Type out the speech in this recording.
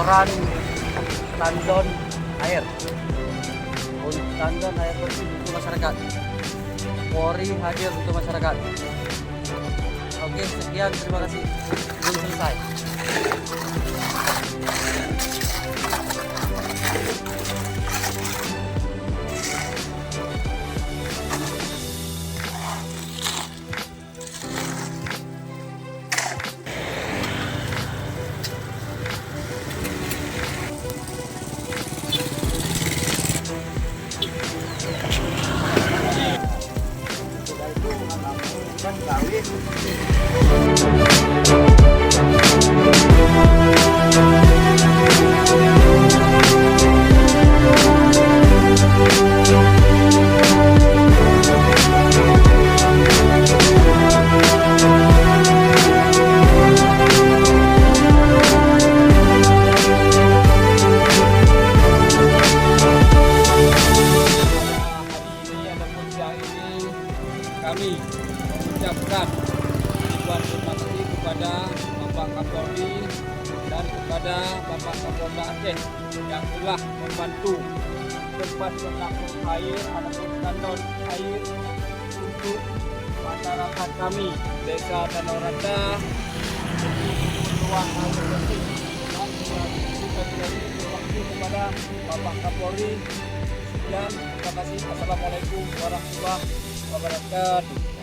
bocoran tandon air bersih untuk masyarakat. Polri hadir untuk masyarakat. Oke, sekian, terima kasih. Belum selesai. Kami mengucapkan ribuan terima kasih kepada Bapak Kapolri dan kepada Bapak Kapolda Aceh yang telah membantu tempat penampung air ataupun tandon air untuk masyarakat kami Desa Danau Randa untuk keperluan air bersih. Dan juga terima kasih kepada Bapak Kapolri. Sekian, terima kasih. Assalamualaikum warahmatullahi wabarakatuh.